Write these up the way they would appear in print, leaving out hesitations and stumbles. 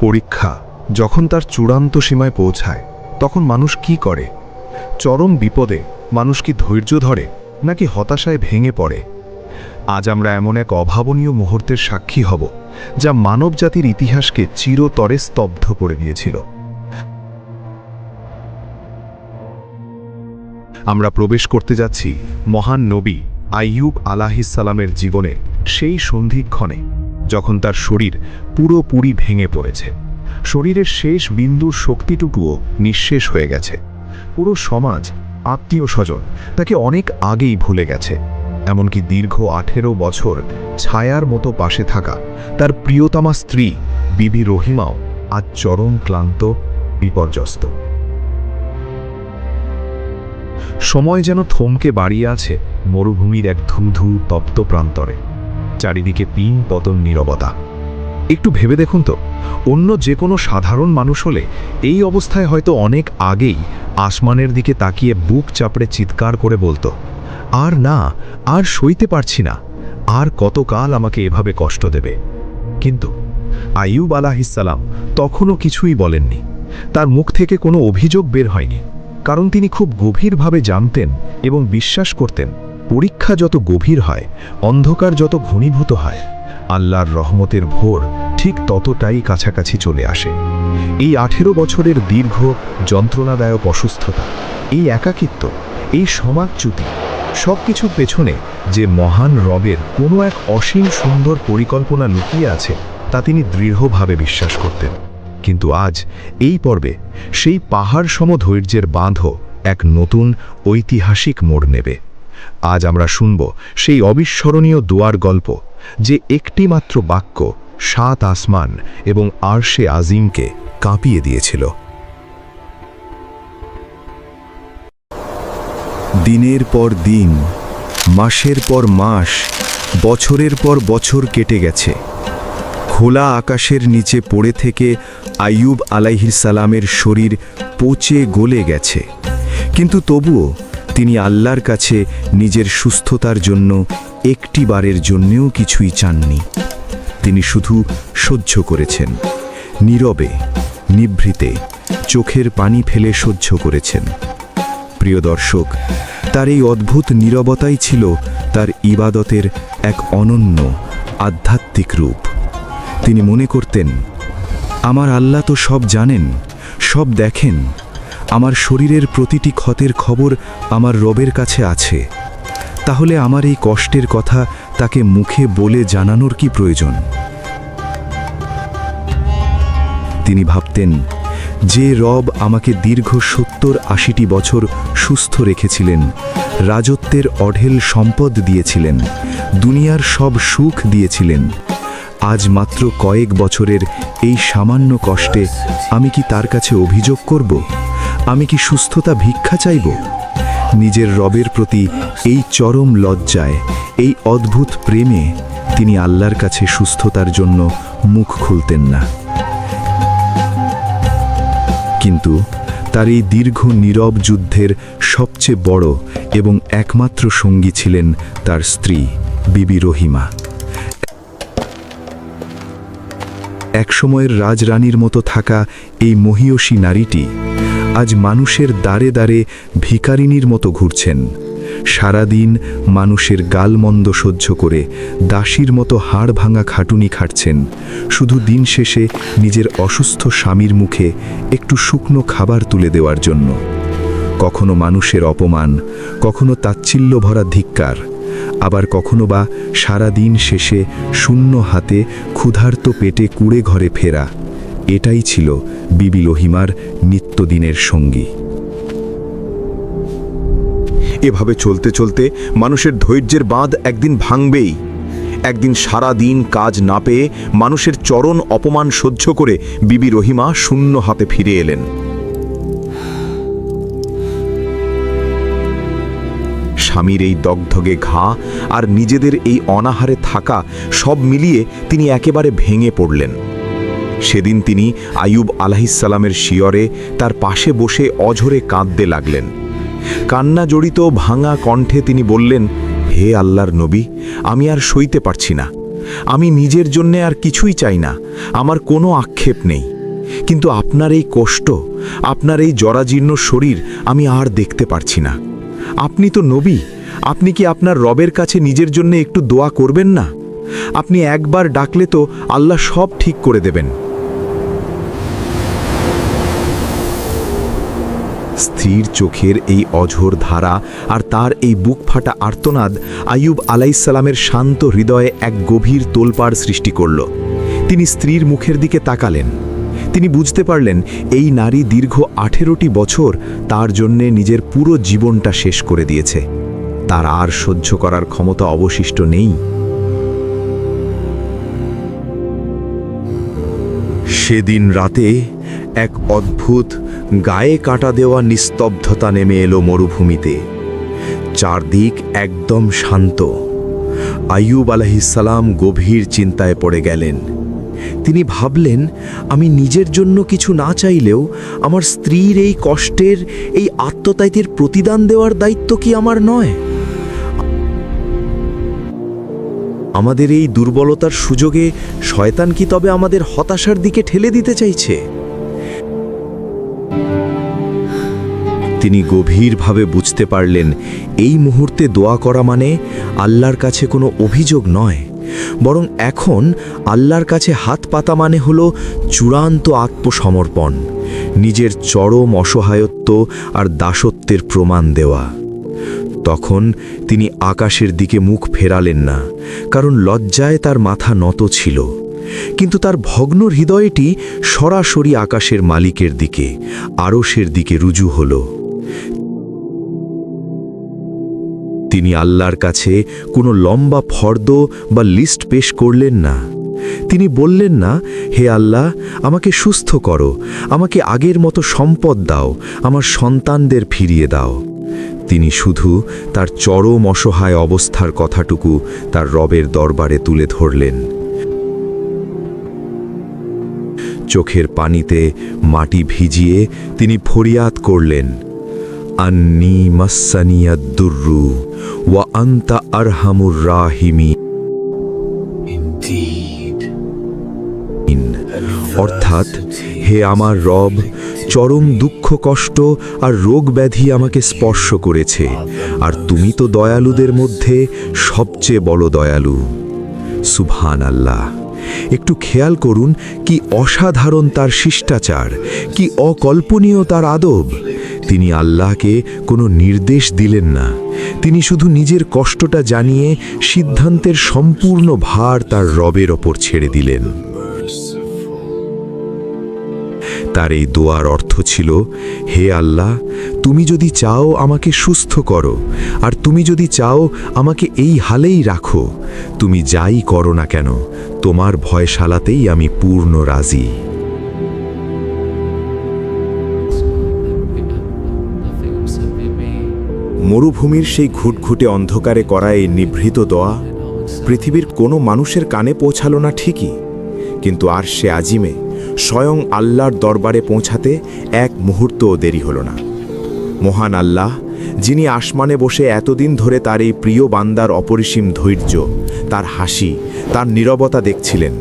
পরীক্ষা যখন তার চূড়ান্ত সীমায় পৌঁছায় তখন মানুষ কি করে? চরম বিপদে মানুষ কি ধৈর্য ধরে নাকি হতাশায় ভেঙে পড়ে? আজ আমরা এমন এক অভাবনীয় মুহূর্তের সাক্ষী হব যা মানবজাতির ইতিহাসকে চিরতরে স্তব্ধ করে দিয়েছিল। আমরা প্রবেশ করতে যাচ্ছি মহান নবী আইয়ুব আলাইহিসসালামের জীবনে সেই সন্ধিক্ষণে যখন তার শরীর পুরোপুরি ভেঙে পড়েছে। শরীরের শেষ বিন্দুর শক্তিটুকুও নিঃশেষ হয়ে গেছে। পুরো সমাজ, আত্মীয় স্বজন তাকে অনেক আগেই ভুলে গেছে। এমনকি দীর্ঘ 18 বছর ছায়ার মতো পাশে থাকা তার প্রিয়তমা স্ত্রী বিবি রহিমাও আজ চরম ক্লান্ত, বিপর্যস্ত। সময় যেন থমকে বাড়িয়ে আছে মরুভূমির এক ধুধু তপ্ত প্রান্তরে। চারিদিকে পিন পতন নীরবতা। একটু ভেবে দেখুন তো, অন্য যে কোনো সাধারণ মানুষ হলে এই অবস্থায় হয়তো অনেক আগেই আসমানের দিকে তাকিয়ে বুক চাপড়ে চিৎকার করে বলতো, আর না, আর সইতে পারছি না, আর কতকাল আমাকে এভাবে কষ্ট দেবে। কিন্তু আইয়ুব আলাইহিসসালাম তখনও কিছুই বলেননি। তার মুখ থেকে কোনো অভিযোগ বের হয়নি, কারণ তিনি খুব গভীরভাবে জানতেন এবং বিশ্বাস করতেন, পরীক্ষা যত গভীর হয়, অন্ধকার যত ঘনীভূত হয়, আল্লাহর রহমতের ভোর ঠিক ততটাই কাছাকাছি চলে আসে। এই 18 বছরের দীর্ঘ যন্ত্রণাদায়ক অসুস্থতা, এই একাকিত্ব, এই সমাজচ্যুতি, সব কিছুর পেছনে যে মহান রবের কোনো এক অসীম সুন্দর পরিকল্পনা লুকিয়ে আছে তা তিনি দৃঢ়ভাবে বিশ্বাস করতেন। কিন্তু আজ এই পর্বে সেই পাহাড় সম ধৈর্যের বাঁধও এক নতুন ঐতিহাসিক মোড় নেবে। আজ আমরা শুনব সেই অবিস্মরণীয় দোয়ার গল্প, যে একটি মাত্র বাক্য 7 আসমান এবং আরশে আজিমকে কাঁপিয়ে দিয়েছিল। দিনের পর দিন, মাসের পর মাস, বছরের পর বছর কেটে গেছে। খোলা আকাশের নিচে পড়ে থেকে আইয়ুব আলাইহিসসালামের শরীর পচে গলে গেছে, কিন্তু তবুও তিনি আল্লাহর কাছে নিজের সুস্থতার জন্য একটিবারের জন্যেও কিছুই চাননি। তিনি শুধু সহ্য করেছেন, নীরবে, নিভৃতে, চোখের পানি ফেলে সহ্য করেছেন। প্রিয় দর্শক, তার এই অদ্ভুত নীরবতাই ছিল তার ইবাদতের এক অনন্য আধ্যাত্মিক রূপ। তিনি মনে করতেন, আমার আল্লাহ তো সব জানেন, সব দেখেন। আমার শরীরের প্রতিটি ক্ষতের খবর আমার রবের কাছে আছে। তাহলে আমার এই কষ্টের কথা তাকে মুখে বলে জানানোর কি প্রয়োজন? তিনি ভাবতেন, যে রব আমাকে দীর্ঘ 70-80 বছর সুস্থ রেখেছিলেন, রাজত্বের অঢেল সম্পদ দিয়েছিলেন, দুনিয়ার সব সুখ দিয়েছিলেন, আজ মাত্র কয়েক বছরের এই সামান্য কষ্টে আমি কি তার কাছে অভিযোগ করব? আমি কি সুস্থতা ভিক্ষা চাইব? নিজের রবের প্রতি এই চরম লজ্জায়, এই অদ্ভুত প্রেমে তিনি আল্লাহর কাছে সুস্থতার জন্য মুখ খুলতেন না। কিন্তু তার এই দীর্ঘ নীরব যুদ্ধের সবচেয়ে বড় এবং একমাত্র সঙ্গী ছিলেন তার স্ত্রী বিবি রহিমা। একসময়ের রাজরানীর মতো থাকা এই মহিয়সী নারীটি আজ মানুষের দ্বারে দ্বারে ভিখারিনীর মতো ঘুরছেন। সারাদিন মানুষের গালমন্দ সহ্য করে দাসীর মতো হাড় ভাঙা খাটুনি খাটছেন, শুধু দিন শেষে নিজের অসুস্থ স্বামীর মুখে একটু শুকনো খাবার তুলে দেওয়ার জন্য। কখনো মানুষের অপমান, কখনো তাচ্ছিল্য ভরা ধিক্কার, আবার কখনো বা সারাদিন শেষে শূন্য হাতে ক্ষুধার্ত পেটে কুড়ে ঘরে ফেরা। এটাই ছিল বিবি রহিমার নিত্যদিনের সঙ্গী। এভাবে চলতে চলতে মানুষের ধৈর্যের বাঁধ একদিন ভাঙবেই। একদিন সারা দিন কাজ না পেয়ে মানুষের চরম অপমান সহ্য করে বিবি রহিমা শূন্য হাতে ফিরে এলেন। স্বামীর এই দগধগে ঘা আর নিজেদের এই অনাহারে থাকা সব মিলিয়ে তিনি একেবারে ভেঙে পড়লেন। সেদিন তিনি আইয়ুব আলাইহিসসালামের শিয়রে তার পাশে বসে অঝরে কাঁদতে লাগলেন। কান্না জড়িত ভাঙা কণ্ঠে তিনি বললেন, হে আল্লাহর নবী, আমি আর সইতে পারছি না। আমি নিজের জন্যে আর কিছুই চাই না, আমার কোনো আক্ষেপ নেই। কিন্তু আপনার এই কষ্ট, আপনার এই জরাজীর্ণ শরীর আমি আর দেখতে পারছি না। আপনি তো নবী, আপনি কি আপনার রবের কাছে নিজের জন্য একটু দোয়া করবেন না? আপনি একবার ডাকলে তো আল্লাহ সব ঠিক করে দেবেন। স্থির চোখের এই অঝোর ধারা আর তার এই বুক ফাটা আর্তনাদ আইয়ুব আলাইহিসসালামের শান্ত হৃদয়ে এক গভীর তোলপাড় সৃষ্টি করল। তিনি স্ত্রীর মুখের দিকে তাকালেন। তিনি বুঝতে পারলেন এই নারী দীর্ঘ 18টি বছর তার জন্যে নিজের পুরো জীবনটা শেষ করে দিয়েছে। তার আর সহ্য করার ক্ষমতা অবশিষ্ট নেই। সেদিন রাতে এক অদ্ভুত গায়ে কাটা দেওয়া নিস্তব্ধতা নেমে এলো মরুভূমিতে। চারদিক একদম শান্ত। আইয়ুব আলাইহিসসালাম গভীর চিন্তায় পড়ে গেলেন। তিনি ভাবলেন, আমি নিজের জন্য কিছু না চাইলেও আমার স্ত্রীর এই কষ্টের, এই আত্মত্যাগের প্রতিদান দেওয়ার দায়িত্ব কি আমার নয়? আমাদের এই দুর্বলতার সুযোগে শয়তান কি তবে আমাদের হতাশার দিকে ঠেলে দিতে চাইছে? তিনি গভীরভাবে বুঝতে পারলেন, এই মুহূর্তে দোয়া করা মানে আল্লাহর কাছে কোনো অভিযোগ নয়, বরং এখন আল্লাহর কাছে হাত পাতা মানে হলো চূড়ান্ত আত্মসমর্পণ, নিজের চরম অসহায়ত্ব আর দাসত্বের প্রমাণ দেওয়া। তখন তিনি আকাশের দিকে মুখ ফেরালেন না, কারণ লজ্জায় তার মাথা নত ছিল। কিন্তু তার ভগ্ন হৃদয়টি সরাসরি আকাশের মালিকের দিকে, আরশের দিকে রুজু হল। তিনি আল্লাহর কাছে কোনো লম্বা ফর্দ বা লিস্ট পেশ করলেন না। তিনি বললেন না, হে আল্লাহ, আমাকে সুস্থ করো, আমাকে আগের মতো সম্পদ দাও, আমার সন্তানদের ফিরিয়ে দাও। তিনি শুধু তার চরম অসহায় অবস্থার কথাটুকু তার রবের দরবারে তুলে ধরলেন। চোখের পানিতে মাটি ভিজিয়ে তিনি ফরিয়াদ করলেন, আন্নী মাসানিয়াদ দুররু ওয়া আনতা আরহামুর রাহিমিন। অর্থাৎ, হে আমার রব, চরম দুঃখ কষ্ট আর রোগ ব্যাধি আমাকে স্পর্শ করেছে, আর তুমি তো দয়ালুদের মধ্যে সবচেয়ে বড় দয়ালু। সুবহান আল্লাহ। একটু খেয়াল করুন, কি অসাধারণ তার শিষ্টাচার, কি অকল্পনীয় তার আদব। তিনি আল্লাহকে কোনো নির্দেশ দিলেন না, তিনি শুধু নিজের কষ্টটা জানিয়ে সিদ্ধান্তের সম্পূর্ণ ভার তার রবের ওপর ছেড়ে দিলেন। তার এই দোয়ার অর্থ ছিল, হে আল্লাহ, তুমি যদি চাও আমাকে সুস্থ করো, আর তুমি যদি চাও আমাকে এই হালেই রাখো, তুমি যাই করো না কেন, তোমার ভয়শালাতেই আমি পূর্ণ রাজি। মরুভূমির সেই ঘুটঘুটে অন্ধকারে করা এই নিভৃত দোয়া পৃথিবীর কোনো মানুষের কানে পৌঁছালো না ঠিকই, কিন্তু আর সে আজিমে স্বয়ং আল্লাহর দরবারে পৌঁছাতে এক মুহূর্তও দেরি হল না। মহান আল্লাহ, যিনি আসমানে বসে এতদিন ধরে তার এই প্রিয় বান্দার অপরিসীম ধৈর্য, তার হাসি, তার নীরবতা দেখছিলেন,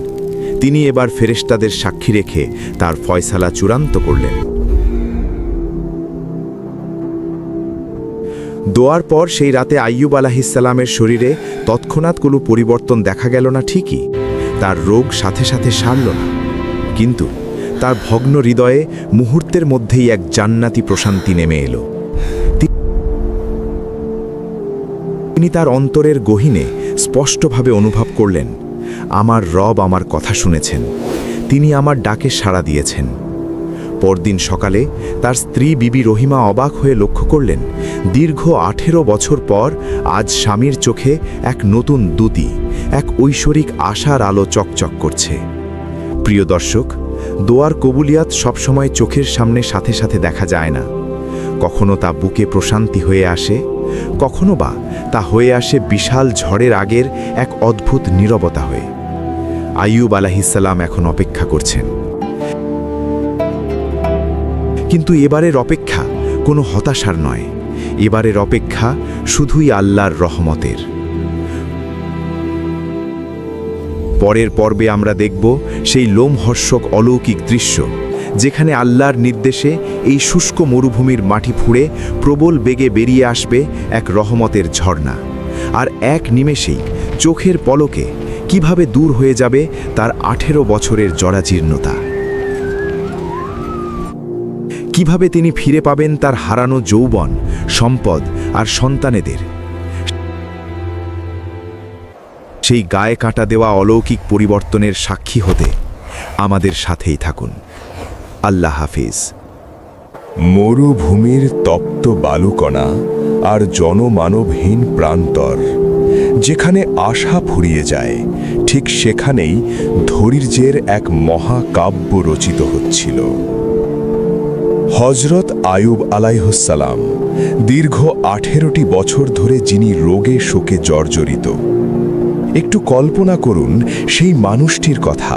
তিনি এবার ফেরেশতাদের সাক্ষী রেখে তার ফয়সালা চূড়ান্ত করলেন। দোয়ার পর সেই রাতে আইয়ুব আলাইহিসসালামের শরীরে তৎক্ষণাৎ কোনো পরিবর্তন দেখা গেল না ঠিকই, তার রোগ সাথে সাথে সারল না, কিন্তু তার ভগ্ন হৃদয়ে মুহূর্তের মধ্যেই এক জান্নাতি প্রশান্তি নেমে এলো। তিনি তার অন্তরের গহীনে স্পষ্টভাবে অনুভব করলেন, আমার রব আমার কথা শুনেছেন, তিনি আমার ডাকে সাড়া দিয়েছেন। পরদিন সকালে তার স্ত্রী বিবি রহিমা অবাক হয়ে লক্ষ্য করলেন, দীর্ঘ 18 বছর পর আজ স্বামীর চোখে এক নতুন দ্যুতি, এক ঐশ্বরিক আশার আলো চকচক করছে। প্রিয় দর্শক, দোয়ার কবুলিয়াত সবসময় চোখের সামনে সাথে সাথে দেখা যায় না। কখনো তা বুকে প্রশান্তি হয়ে আসে, কখনো বা তা হয়ে আসে বিশাল ঝড়ের আগের এক অদ্ভুত নীরবতা হয়ে। আইয়ুব আলাইহিসসালাম এখন অপেক্ষা করছেন, কিন্তু এবারের অপেক্ষা কোনো হতাশার নয়, এবারের অপেক্ষা শুধুই আল্লাহর রহমতের। পরের পর্বে আমরা দেখব সেই লোমহর্ষক অলৌকিক দৃশ্য, যেখানে আল্লাহর নির্দেশে এই শুষ্ক মরুভূমির মাটি ফুঁড়ে প্রবল বেগে বেরিয়ে আসবে এক রহমতের ঝর্ণা। আর এক নিমেষেই চোখের পলকে কিভাবে দূর হয়ে যাবে তার 18 বছরের জরাজীর্ণতা। কিভাবে তিনি ফিরে পাবেন তার হারানো যৌবন, সম্পদ আর সন্তানেদের। সেই গায়ে কাঁটা দেওয়া অলৌকিক পরিবর্তনের সাক্ষী হতে আমাদের সাথেই থাকুন। আল্লাহ হাফিজ। মরুভূমির তপ্ত বালুকণা আর জনমানবহীন প্রান্তর, যেখানে আশা ফুরিয়ে যায়, ঠিক সেখানেই ধৈর্যের এক মহাকাব্য রচিত হচ্ছিল। হজরত আয়ুব আলাইহিসসালাম দীর্ঘ 18টি বছর ধরে যিনি রোগে শোকে জর্জরিত। একটু কল্পনা করুন সেই মানুষটির কথা,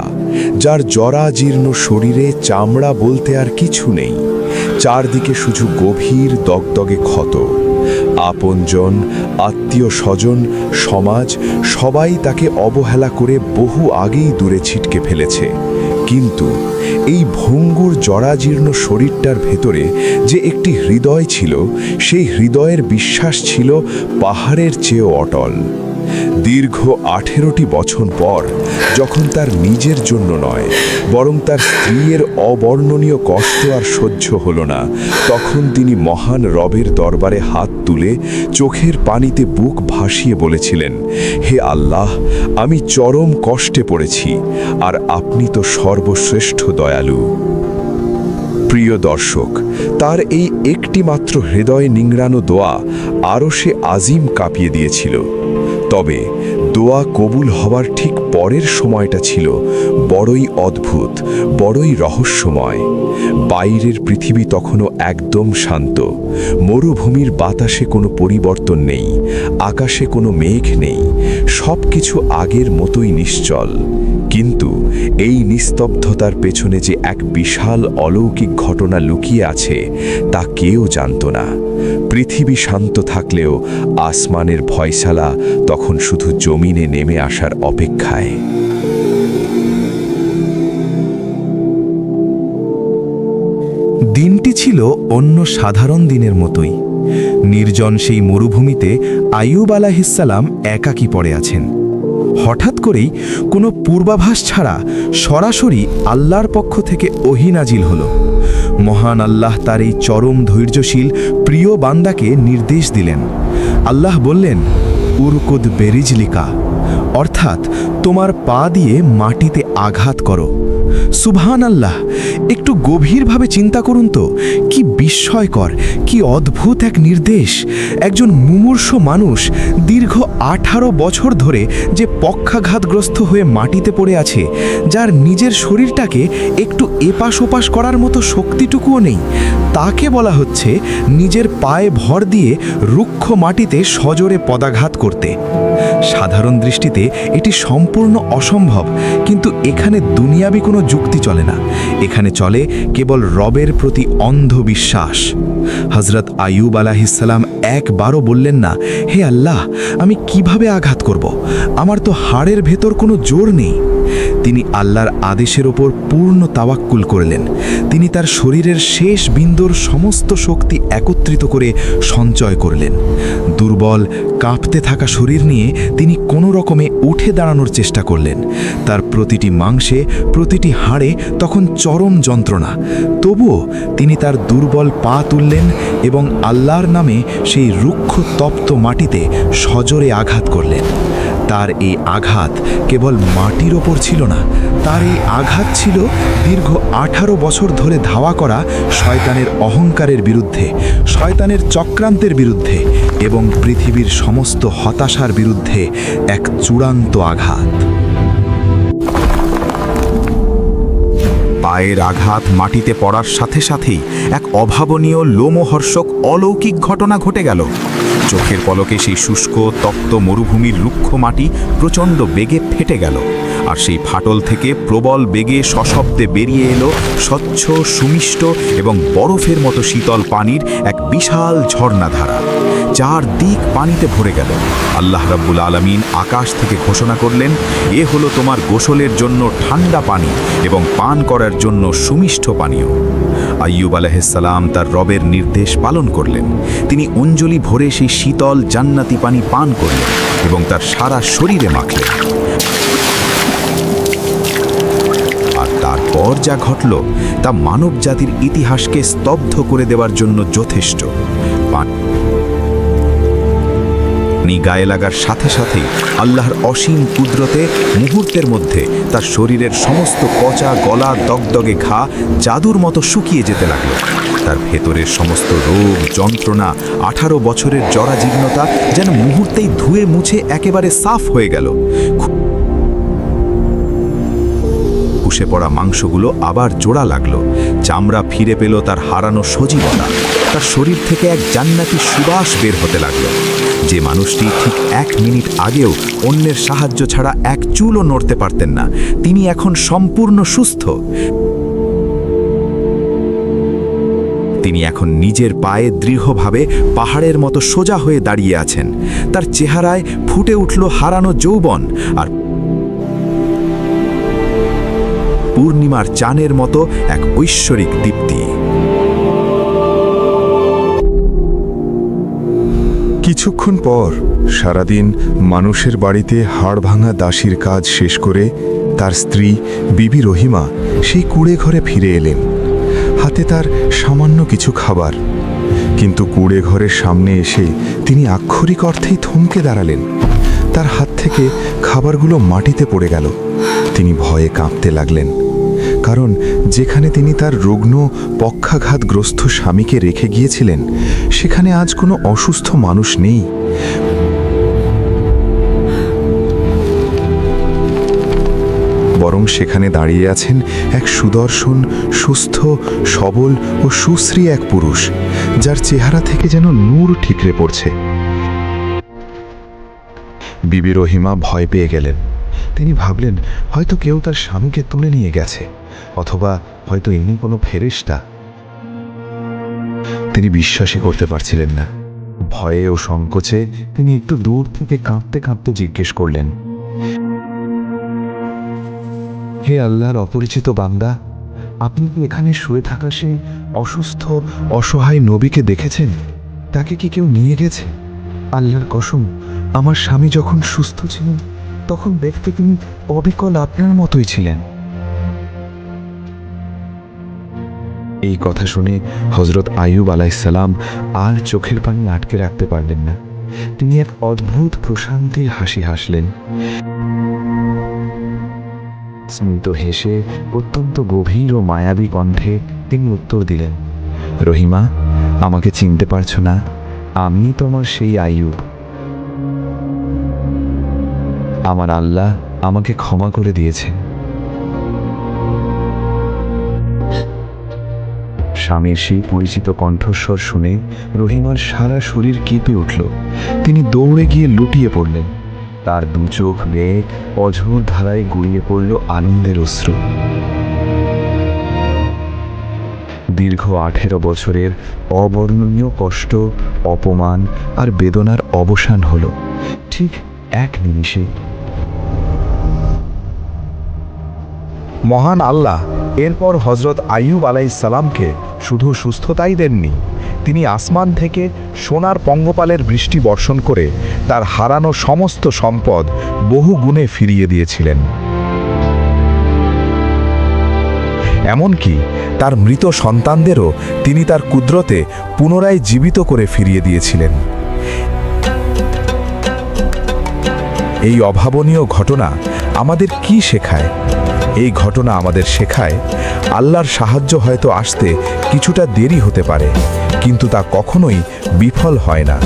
যার জরাজীর্ণ শরীরে চামড়া বলতে আর কিছু নেই, চারদিকে শুধু গভীর দগদগে ক্ষত। আপনজন, আত্মীয় স্বজন, সমাজ সবাই তাকে অবহেলা করে বহু আগেই দূরে ছিটকে ফেলেছে। কিন্তু এই ভঙ্গুর জরাজীর্ণ শরীরটার ভেতরে যে একটি হৃদয় ছিল, সেই হৃদয়ের বিশ্বাস ছিল পাহাড়ের চেয়েও অটল। দীর্ঘ 18টি বছর পর যখন তার নিজের জন্য নয়, বরং তার স্ত্রীর অবর্ণনীয় কষ্ট আর সহ্য হলো না, তখন তিনি মহান রবের দরবারে হাত তুলে চোখের পানিতে বুক ভাসিয়ে বলেছিলেন, হে আল্লাহ, আমি চরম কষ্টে পড়েছি, আর আপনি তো সর্বশ্রেষ্ঠ দয়ালু। প্রিয় দর্শক, তার এই একটি মাত্র হৃদয় নিংড়ানো দোয়া আরশে আজিম কাঁপিয়ে দিয়েছিল। তবে দোয়া কবুল হবার ঠিক পরের সময়টা ছিল বড়ই অদ্ভুত, বড়ই রহস্যময়। বাইরের পৃথিবী তখনও একদম শান্ত। মরুভূমির বাতাসে কোনো পরিবর্তন নেই, আকাশে কোনো মেঘ নেই, সব কিছু আগের মতোই নিশ্চল। কিন্তু এই নিস্তব্ধতার পেছনে যে এক বিশাল অলৌকিক ঘটনা লুকিয়ে আছে তা কেউ জানত না। পৃথিবী শান্ত থাকলেও আসমানের ফয়সালা তখন শুধু জমিনে নেমে আসার অপেক্ষায়। দিনটি ছিল অন্য সাধারণ দিনের মতোই। নির্জন সেই মরুভূমিতে আইয়ুব আলাইহিসসালাম একাকী পড়ে আছেন। হঠাৎ করেই কোনো পূর্বাভাস ছাড়া সরাসরি আল্লাহর পক্ষ থেকে ওহী নাজিল হলো। মহান আল্লাহ তার এই চরম ধৈর্যশীল প্রিয় বান্দাকে নির্দেশ দিলেন। আল্লাহ বললেন, উরকুদ বেরিজলিকা, অর্থাৎ তোমার পা দিয়ে মাটিতে আঘাত করো। সুবহান আল্লাহ! একটু গভীরভাবে চিন্তা করুন তো, কি বিস্ময়কর, কি অদ্ভুত এক নির্দেশ। একজন মুমূর্ষ মানুষ দীর্ঘ 18 বছর ধরে যে পক্ষাঘাতগ্রস্ত হয়ে মাটিতে পড়ে আছে, যার নিজের শরীরটাকে একটু এপাশ ওপাশ করার মতো শক্তিটুকুও নেই, তাকে বলা হচ্ছে নিজের পায়ে ভর দিয়ে রুক্ষ মাটিতে সজোরে পদাঘাত করতে। সাধারণ দৃষ্টিতে এটি সম্পূর্ণ অসম্ভব, কিন্তু এখানে দুনিয়াবি কোনো যুক্তি চলে না। এখানে চলে কেবল রবের প্রতি অন্ধ বিশ্বাস। হযরত আইয়ুব আলাইহিসসালাম একবারও বললেন না, হে আল্লাহ, আমি কিভাবে আঘাত করব? আমার তো হাড়ের ভেতর কোনো জোর নেই। তিনি আল্লাহর আদেশের ওপর পূর্ণ তাওয়াক্কুল করলেন। তিনি তার শরীরের শেষ বিন্দুর সমস্ত শক্তি একত্রিত করে সঞ্চয় করলেন। দুর্বল, কাঁপতে থাকা শরীর নিয়ে তিনি কোনো রকমে উঠে দাঁড়ানোর চেষ্টা করলেন। তার প্রতিটি মাংসে, প্রতিটি হাড়ে তখন চরম যন্ত্রণা। তবুও তিনি তার দুর্বল পা তুললেন এবং আল্লাহর নামে সেই রুক্ষ তপ্ত মাটিতে সজোরে আঘাত করলেন। তার এই আঘাত কেবল মাটির ওপর ছিল না, তার এই আঘাত ছিল দীর্ঘ 18 বছর ধরে ধাওয়া করা শয়তানের অহংকারের বিরুদ্ধে, শয়তানের চক্রান্তের বিরুদ্ধে এবং পৃথিবীর সমস্ত হতাশার বিরুদ্ধে এক চূড়ান্ত আঘাত। পায়ের আঘাত মাটিতে পড়ার সাথে সাথেই এক অভাবনীয় লোমহর্ষক অলৌকিক ঘটনা ঘটে গেল। চোখের পলকে সেই শুষ্ক তপ্ত মরুভূমির রুক্ষ মাটি প্রচণ্ড বেগে ফেটে গেল, আর সেই ফাটল থেকে প্রবল বেগে সশব্দে বেরিয়ে এলো স্বচ্ছ, সুমিষ্ট এবং বরফের মতো শীতল পানির এক বিশাল ঝর্ণাধারা। চারদিক পানিতে ভরে গেল। আল্লাহ রাব্বুল আলামিন আকাশ থেকে ঘোষণা করলেন, এ হলো তোমার গোসলের জন্য ঠান্ডা পানি এবং পান করার জন্য সুমিষ্ট পানীয়। আইয়ুব আলাইহিস সালাম তার রবের নির্দেশ পালন করলেন। তিনি অঞ্জলি ভরে সেই শীতল জান্নাতি পানি পান করলেন এবং তার সারা শরীরে মাখলেন। আর তারপর যা ঘটল তা মানব জাতির ইতিহাসকে স্তব্ধ করে দেওয়ার জন্য যথেষ্ট। পানি গায়ে লাগার সাথে সাথেই আল্লাহর অসীম কুদরতে মুহূর্তের মধ্যে তার শরীরের সমস্ত পচা গলা দগদগে ঘা জাদুর মতো শুকিয়ে যেতে লাগলো। তার ভেতরের সমস্ত রোগ যন্ত্রণা 18 বছরের জরাজীর্ণতা যেন মুহূর্তেই ধুয়ে মুছে একেবারে সাফ হয়ে গেল। পুষে পড়া মাংসগুলো আবার জোড়া লাগলো, চামড়া ফিরে পেল তার হারানো সজীবতা। তার শরীর থেকে এক জান্নাতি সুবাস বের হতে লাগলো। যে মানুষটি ঠিক 1 মিনিট আগেও অন্যের সাহায্য ছাড়া এক চুলও নড়তে পারতেন না, তিনি এখন সম্পূর্ণ সুস্থ। তিনি এখন নিজের পায়ে দৃঢ়ভাবে পাহাড়ের মতো সোজা হয়ে দাঁড়িয়ে আছেন। তার চেহারায় ফুটে উঠল হারানো যৌবন আর পূর্ণিমার চাঁদের মতো এক ঐশ্বরিক দীপ্তি। কিছুক্ষণ পর সারাদিন মানুষের বাড়িতে হাড় ভাঙা দাসীর কাজ শেষ করে তার স্ত্রী বিবি রহিমা সেই কুঁড়ে ঘরে ফিরে এলেন। হাতে তার সামান্য কিছু খাবার, কিন্তু কুঁড়ে ঘরের সামনে এসে তিনি আক্ষরিক অর্থেই থমকে দাঁড়ালেন। তার হাত থেকে খাবারগুলো মাটিতে পড়ে গেল। তিনি ভয়ে কাঁপতে লাগলেন, কারণ যেখানে তিনি তার রুগ্ন পক্ষাঘাতগ্রস্ত স্বামীকে রেখে গিয়েছিলেন সেখানে আজ কোনো অসুস্থ মানুষ নেই। বরং সেখানে দাঁড়িয়ে আছেন এক সুদর্শন, সুস্থ, সবল ও সুশ্রী এক পুরুষ, যার চেহারা থেকে যেন নূর ঠিকরে পড়ছে। বিবি রহিমা ভয় পেয়ে গেলেন। তিনি ভাবলেন হয়তো কেউ তার স্বামীকে তুলে নিয়ে গেছে, অথবা হয়তো ইনি কোনো ফেরেশতা। তিনি বিশ্বাসই করতে পারছিলেন না। ভয়ে ও সংকোচে তিনি একটু দূর থেকে কাঁপতে কাঁপতে জিজ্ঞেস করলেন, হে আল্লাহর অপরিচিত বান্দা, আপনি কি এখানে শুয়ে থাকা সেই অসুস্থ অসহায় নবীকে দেখেছেন? তাকে কি কেউ নিয়ে গেছে? আল্লাহর কসম, আমার স্বামী যখন সুস্থ ছিলেন তখন দেখতে তিনি অবিকল আপনার মতোই ছিলেন। এই কথা শুনে হযরত আইয়ুব আলাইহিস সালাম আর চোখের পানি আটকে রাখতে পারলেন না। তিনি এক অদ্ভুত প্রশান্তির হাসি হাসলেন। স্মিত হেসে অত্যন্ত গভীর ও মায়াবী কণ্ঠে তিনি উত্তর দিলেন, রহিমা, আমাকে চিনতে পারছো না? আমি তোমার সেই আইয়ুব। আমার আল্লাহ আমাকে ক্ষমা করে দিয়েছে। স্বামীর সেই পরিচিত কণ্ঠস্বর শুনে রহিমার সারা শরীর কেঁপে উঠল। তিনি দৌড়ে গিয়ে লুটিয়ে পড়লেন। তার দু চোখ বেয়ে অঝোর ধারায় গড়িয়ে পড়ল আনন্দের অশ্রু। দীর্ঘ 18 বছরের অবর্ণনীয় কষ্ট, অপমান আর বেদনার অবসান হল ঠিক 1 নিমিষে। মহান আল্লাহ এরপর হযরত আইয়ুব আলাইহিস সালামকে শুধু সুস্থতাই দেননি, তিনি আসমান থেকে সোনার পঙ্গপালের বৃষ্টি বর্ষণ করে তার হারানো সমস্ত সম্পদ বহু গুণে ফিরিয়ে দিয়েছিলেন। এমনকি তার মৃত সন্তানদেরও তিনি তার কুদরতে পুনরায় জীবিত করে ফিরিয়ে দিয়েছিলেন। এই অভাবনীয় ঘটনা আমাদের কি শেখায়? এই ঘটনা আমাদের শেখায় আল্লাহর সাহায্য হয়তো আসতে কিছুটা দেরি হতে পারে, কিন্তু তা কখনোই বিফল হয় না।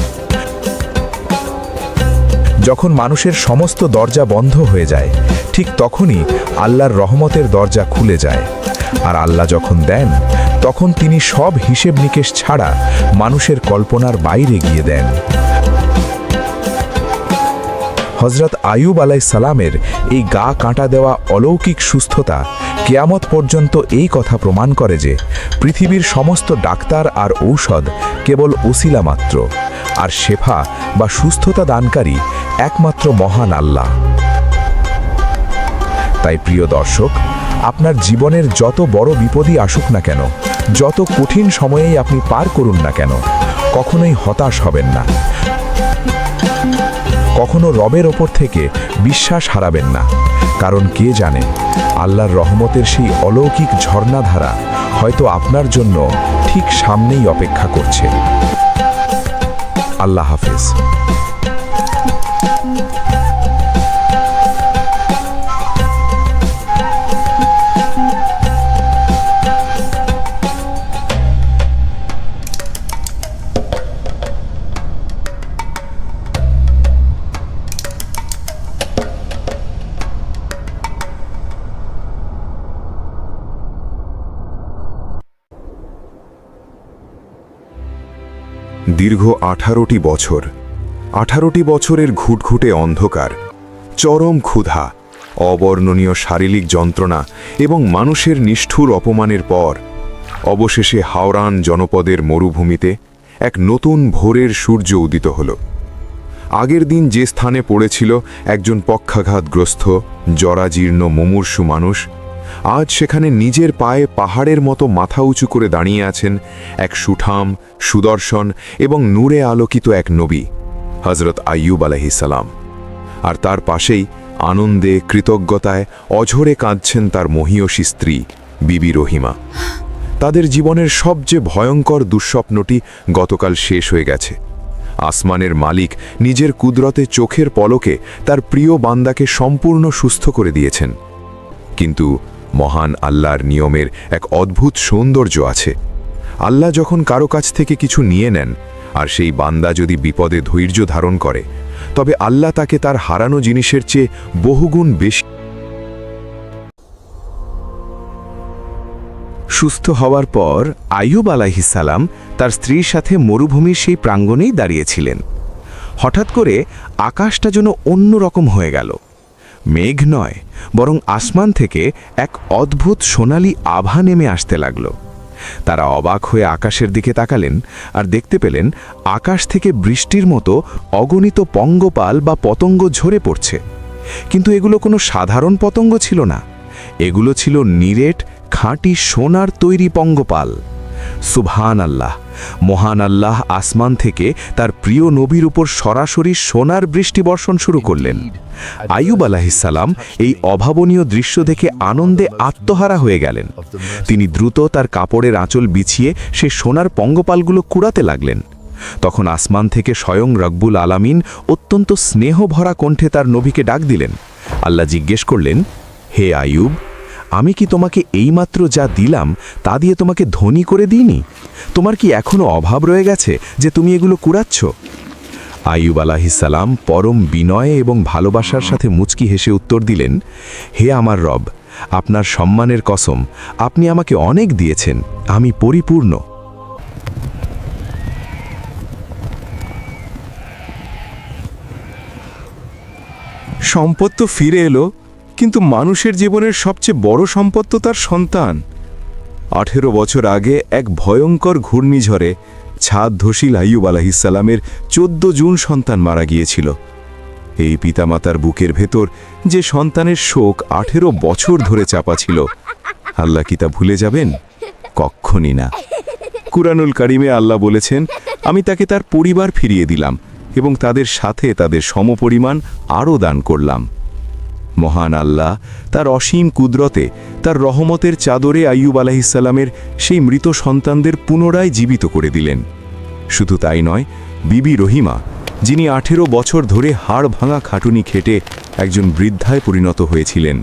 যখন মানুষের সমস্ত দরজা বন্ধ হয়ে যায়, ঠিক তখনই আল্লাহর রহমতের দরজা খুলে যায়। আর আল্লাহ যখন দেন, তখন তিনি সব হিসেব নিকেশ ছাড়া মানুষের কল্পনার বাইরে গিয়ে দেন। হজরত আইয়ুব আলাইহিসসালামের এই গা কাঁটা দেওয়া অলৌকিক সুস্থতা কিয়ামত পর্যন্ত এই কথা প্রমাণ করে যে পৃথিবীর সমস্ত ডাক্তার আর ঔষধ কেবল ওসিলা মাত্র, আর শেফা বা সুস্থতা দানকারী একমাত্র মহান আল্লাহ। তাই প্রিয় দর্শক, আপনার জীবনের যত বড় বিপদই আসুক না কেন, যত কঠিন সময়েই আপনি পার করুন না কেন, কখনোই হতাশ হবেন না। কখনো রবের ওপর থেকে বিশ্বাস হারাবেন না, কারণ কে জানে আল্লাহর রহমতের সেই অলৌকিক ঝর্ণাধারা হয়তো আপনার জন্য ঠিক সামনেই অপেক্ষা করছে। আল্লাহ হাফেজ। দীর্ঘ 18টি বছর, 18টি বছরের ঘুটঘুটে অন্ধকার, চরম ক্ষুধা, অবর্ণনীয় শারীরিক যন্ত্রণা এবং মানুষের নিষ্ঠুর অপমানের পর অবশেষে হাওরান জনপদের মরুভূমিতে এক নতুন ভোরের সূর্য উদিত হল। আগের দিন যে স্থানে পড়েছিল একজন পক্ষাঘাতগ্রস্ত জরাজীর্ণ মুমূর্ষু মানুষ, আজ সেখানে নিজের পায়ে পাহাড়ের মতো মাথা উঁচু করে দাঁড়িয়ে আছেন এক সুঠাম, সুদর্শন এবং নূরে আলোকিত এক নবী, হজরত আইয়ুব আলাইহিসসালাম। আর তার পাশেই আনন্দে, কৃতজ্ঞতায় অঝরে কাঁদছেন তার মহীয়সী স্ত্রী বিবি রহিমা। তাদের জীবনের সবচেয়ে ভয়ঙ্কর দুঃস্বপ্নটি গতকাল শেষ হয়ে গেছে। আসমানের মালিক নিজের কুদরতে চোখের পলকে তার প্রিয় বান্দাকে সম্পূর্ণ সুস্থ করে দিয়েছেন। কিন্তু মহান আল্লাহর নিয়মের এক অদ্ভুত সৌন্দর্য আছে। আল্লাহ যখন কারো কাছ থেকে কিছু নিয়ে নেন, আর সেই বান্দা যদি বিপদে ধৈর্য ধারণ করে, তবে আল্লাহ তাকে তার হারানো জিনিসের চেয়ে বহুগুণ বেশি। সুস্থ হওয়ার পর আইয়ুব আলাইহিসসালাম তার স্ত্রীর সাথে মরুভূমির সেই প্রাঙ্গণেই দাঁড়িয়েছিলেন। হঠাৎ করে আকাশটা যেন অন্যরকম হয়ে গেল। মেঘ নয়, বরং আসমান থেকে এক অদ্ভুত সোনালি আভা নেমে আসতে লাগল। তারা অবাক হয়ে আকাশের দিকে তাকালেন আর দেখতে পেলেন আকাশ থেকে বৃষ্টির মতো অগণিত পঙ্গপাল বা পতঙ্গ ঝরে পড়ছে। কিন্তু এগুলো কোনো সাধারণ পতঙ্গ ছিল না, এগুলো ছিল নিরেট খাঁটি সোনার তৈরি পঙ্গপাল। সুবহান আল্লাহ! মহান আল্লাহ আসমান থেকে তার প্রিয় নবীর উপর সরাসরি সোনার বৃষ্টি বর্ষণ শুরু করলেন। আইয়ুব আলাইহিসসালাম এই অভাবনীয় দৃশ্য দেখে আনন্দে আত্মহারা হয়ে গেলেন। তিনি দ্রুত তার কাপড়ের আঁচল বিছিয়ে সে সোনার পঙ্গপালগুলো কুড়াতে লাগলেন। তখন আসমান থেকে স্বয়ং রব্বুল আলামিন অত্যন্ত স্নেহভরা কণ্ঠে তার নবীকে ডাক দিলেন। আল্লাহ জিজ্ঞেস করলেন, হে আইয়ুব, আমি কি তোমাকে এইমাত্র যা দিলাম তা দিয়ে তোমাকে ধনী করে দিইনি? তোমার কি এখনো অভাব রয়ে গেছে যে তুমি এগুলো কুড়াচ্ছ? আইয়ুব আলাইহিসসালাম পরম বিনয়ে এবং ভালোবাসার সাথে মুচকি হেসে উত্তর দিলেন, হে আমার রব, আপনার সম্মানের কসম, আপনি আমাকে অনেক দিয়েছেন, আমি পরিপূর্ণ। সম্পদ তো ফিরে এলো, কিন্তু মানুষের জীবনের সবচেয়ে বড় সম্পদ তো তার সন্তান। 18 বছর আগে এক ভয়ঙ্কর ঘূর্ণিঝড়ে ছাদ ধসিল আইয়ুব আলাইহিসসালামের 14 জুন সন্তান মারা গিয়েছিল। এই পিতামাতার বুকের ভেতর যে সন্তানের শোক 18 বছর ধরে চাপা ছিল, আল্লাহ কি তা ভুলে যাবেন? কক্ষণই না। কুরআনুল কারিমে আল্লাহ বলেছেন, আমি তাকে তার পরিবার ফিরিয়ে দিলাম এবং তাদের সাথে তাদের সমপরিমাণ আরও দান করলাম। মহান আল্লাহ তার অসীম কুদরতে তার রহমতের চাদরে আইয়ুব আলাইহিসসালামের সেই মৃত সন্তানদের পুনরায় জীবিত করে দিলেন। শুধু তাই নয়, বিবি রহিমা, যিনি 18 বছর ধরে হাড় ভাঙা খাটুনি খেটে একজন বৃদ্ধায় পরিণত হয়েছিলেন,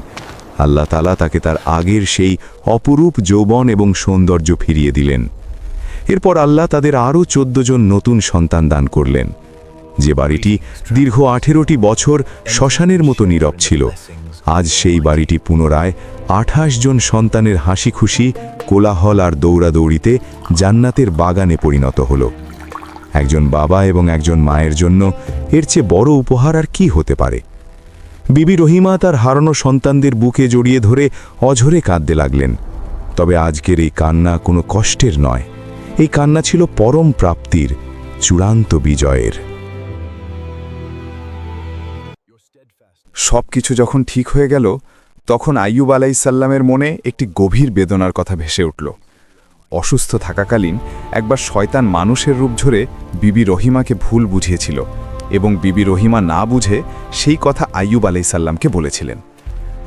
আল্লাহ তাআলা তাকে তার আগের সেই অপরূপ যৌবন এবং সৌন্দর্য ফিরিয়ে দিলেন। এরপর আল্লাহ তাদের আরও 14 জন নতুন সন্তান দান করলেন। যে বাড়িটি দীর্ঘ 18টি বছর শ্মশানের মতো নীরব ছিল, আজ সেই বাড়িটি পুনরায় 28 জন সন্তানের হাসি খুশি, কোলাহল আর দৌড়াদৌড়িতে জান্নাতের বাগানে পরিণত হল। একজন বাবা এবং একজন মায়ের জন্য এর চেয়ে বড় উপহার আর কি হতে পারে? বিবি রহিমা তার হারানো সন্তানদের বুকে জড়িয়ে ধরে অঝরে কাঁদতে লাগলেন। তবে আজকের এই কান্না কোনো কষ্টের নয়, এই কান্না ছিল পরম প্রাপ্তির, চূড়ান্ত বিজয়ের। সবকিছু যখন ঠিক হয়ে গেল, তখন আইয়ুব আলাইসাল্লামের মনে একটি গভীর বেদনার কথা ভেসে উঠল। অসুস্থ থাকাকালীন একবার শয়তান মানুষের রূপ ধরে বিবি রহিমাকে ভুল বুঝিয়েছিল এবং বিবি রহিমা না বুঝে সেই কথা আইয়ুব আলাইসাল্লামকে বলেছিলেন।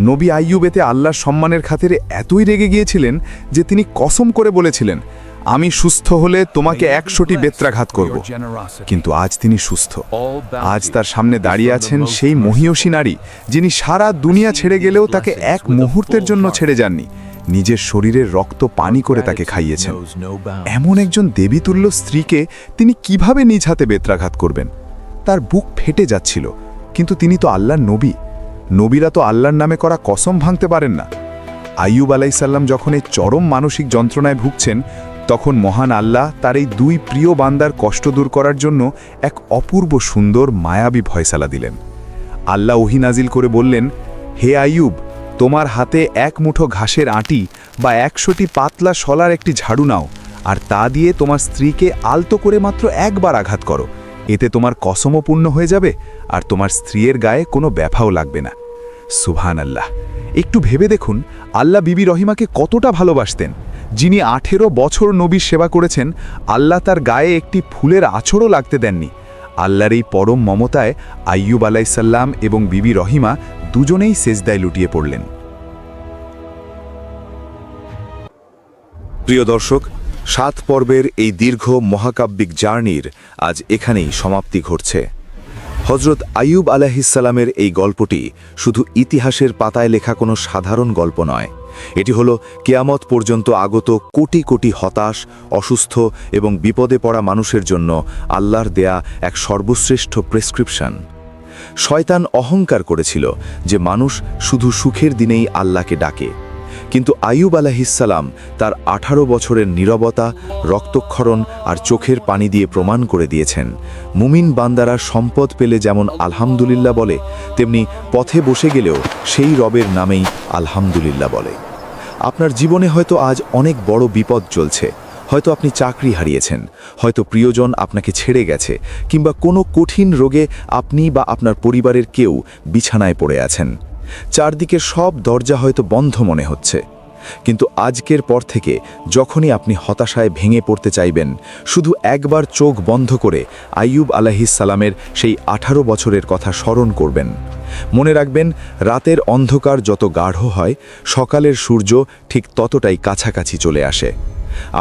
নবী আইয়ুব এতে আল্লাহর সম্মানের খাতিরে এতই রেগে গিয়েছিলেন যে তিনি কসম করে বলেছিলেন, আমি সুস্থ হলে তোমাকে 100টি বেত্রাঘাত করব। কিন্তু আজ তিনি সুস্থ। আজ তার সামনে দাঁড়িয়ে আছেন সেই মহিয়সী নারী, যিনি সারা দুনিয়া ছেড়ে গেলেও তাকে এক মুহূর্তের জন্য ছেড়ে যাননি, নিজের শরীরের রক্ত পানি করে তাকে খাইয়েছেন। এমন একজন দেবীতুল্য স্ত্রীকে তিনি কিভাবে নিজ হাতে বেত্রাঘাত করবেন? তার বুক ফেটে যাচ্ছিল, কিন্তু তিনি তো আল্লাহর নবী। নবীরা তো আল্লাহর নামে করা কসম ভাঙতে পারেন না। আইয়ুব আলাইসাল্লাম যখন এই চরম মানসিক যন্ত্রণায় ভুগছেন, তখন মহান আল্লাহ তার এই দুই প্রিয় বান্দার কষ্ট দূর করার জন্য এক অপূর্ব সুন্দর মায়াবী ফয়সালা দিলেন। আল্লাহ ওহী নাজিল করে বললেন, হে আইয়ুব, তোমার হাতে এক মুঠো ঘাসের আঁটি বা 100টি পাতলা শলার একটি ঝাড়ু নাও, আর তা দিয়ে তোমার স্ত্রীকে আলতো করে মাত্র একবার আঘাত করো। এতে তোমার কসমও পূর্ণ হয়ে যাবে, আর তোমার স্ত্রীর গায়ে কোনো ব্যথাও লাগবে না। সুবহানাল্লাহ! একটু ভেবে দেখুন, আল্লাহ বিবি রহিমাকে কতটা ভালোবাসতেন। যিনি 18 বছর নবীর সেবা করেছেন, আল্লাহ তার গায়ে একটি ফুলের আঁচড়ও লাগতে দেননি। আল্লাহর এই পরম মমতায় আইয়ুব আলাইসাল্লাম এবং বিবি রহিমা দুজনেই সেজদায় লুটিয়ে পড়লেন। প্রিয় দর্শক, 7 পর্বের এই দীর্ঘ মহাকাব্যিক জার্নির আজ এখানেই সমাপ্তি ঘটছে। হজরত আইয়ুব আলাইহিসসালামের এই গল্পটি শুধু ইতিহাসের পাতায় লেখা কোনো সাধারণ গল্প নয়, এটি হলো কিয়ামত পর্যন্ত আগত কোটি কোটি হতাশ, অসুস্থ এবং বিপদে পড়া মানুষের জন্য আল্লাহর দেয়া এক সর্বশ্রেষ্ঠ প্রেসক্রিপশন। শয়তান অহংকার করেছিল যে মানুষ শুধু সুখের দিনেই আল্লাহকে ডাকে, কিন্তু আইয়ুব আলাইহিসসালাম তার 18 বছরের নীরবতা, রক্তক্ষরণ আর চোখের পানি দিয়ে প্রমাণ করে দিয়েছেন, মুমিন বান্দারা সম্পদ পেলে যেমন আলহামদুলিল্লাহ বলে, তেমনি পথে বসে গেলেও সেই রবের নামেই আলহামদুলিল্লাহ বলে। আপনার জীবনে হয়তো আজ অনেক বড় বিপদ চলছে, হয়তো আপনি চাকরি হারিয়েছেন, হয়তো প্রিয়জন আপনাকে ছেড়ে গেছে, কিংবা কোনো কঠিন রোগে আপনি বা আপনার পরিবারের কেউ বিছানায় পড়ে আছেন। চারদিকে সব দরজা হয়তো বন্ধ মনে হচ্ছে, কিন্তু আজকের পর থেকে যখনই আপনি হতাশায় ভেঙে পড়তে চাইবেন, শুধু একবার চোখ বন্ধ করে আইয়ুব আলাইহিসসালামের সেই 18 বছরের কথা স্মরণ করবেন। মনে রাখবেন, রাতের অন্ধকার যত গাঢ় হয়, সকালের সূর্য ঠিক ততটাই কাছাকাছি চলে আসে।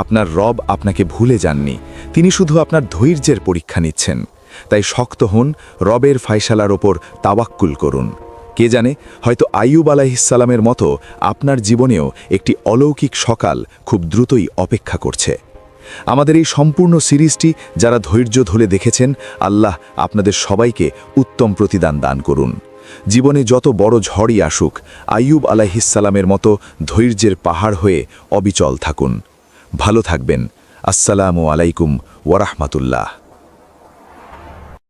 আপনার রব আপনাকে ভুলে যাননি, তিনি শুধু আপনার ধৈর্যের পরীক্ষা নিচ্ছেন। তাই শক্ত হন, রবের ফায়সালার ওপর তাওয়াক্কুল করুন। কে জানে, হয়তো আইয়ুব আলাইহিসসালামের মতো আপনার জীবনেও একটি অলৌকিক সকাল খুব দ্রুতই অপেক্ষা করছে। আমাদের এই সম্পূর্ণ সিরিজটি যারা ধৈর্য ধরে দেখেছেন, আল্লাহ আপনাদের সবাইকে উত্তম প্রতিদান দান করুন। জীবনে যত বড় ঝড়ই আসুক, আইয়ুব আলাইহিসসালামের মতো ধৈর্যের পাহাড় হয়ে অবিচল থাকুন। ভালো থাকবেন। আসসালামু আলাইকুম ওয়া রাহমাতুল্লাহ।